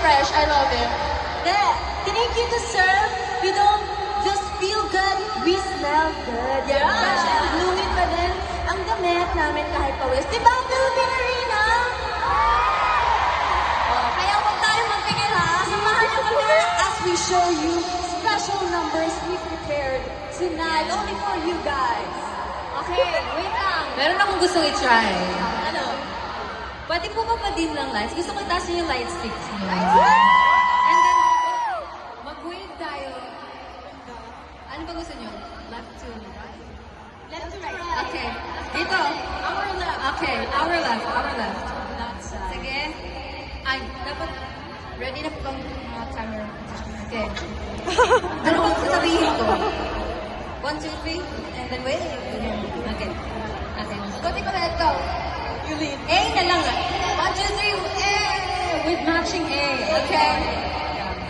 fresh. I love it. Tinake you to serve, we don't just feel good, we smell good. Yeah. Fresh and blooming pa din ang damit namin kahit pawis. Diba, Philippine Arena? Kaya huwag tayo magpigil ha. Samahan niyo kami as we show you special numbers we prepared tonight only for you guys. Okay, wait lang. Meron akong gustong i-try. Ano? Pwede po ba pa-dim ng lights? Gusto ko itaas niyo yung light sticks niyo. And then, mag-wave tayo. Ano ba gusto niyo? Left to right? Left to right. Okay. Dito. Our left. Okay. Our left. Our left. That side. Sige. Ay, dapat ready na po bang timer? Okay. Ano ba sasabihin ko? 1, 2, 3, and then wait. Okay. Okay. Kunti ko na ito. You lead. A na lang. 1, 2, 3, A! With matching A. Okay?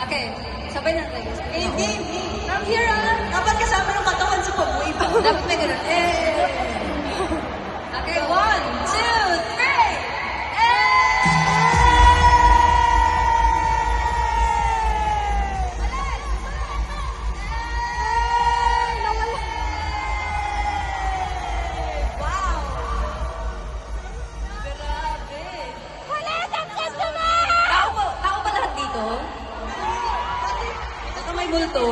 Okay. Sabay na tayo. A, B, B. From here on. Dapat kasama ng katawan sa pag-wave. Dapat may ganun. A! Okay, 1, 2, 3! Tao ba lahat dito? Ito may multo.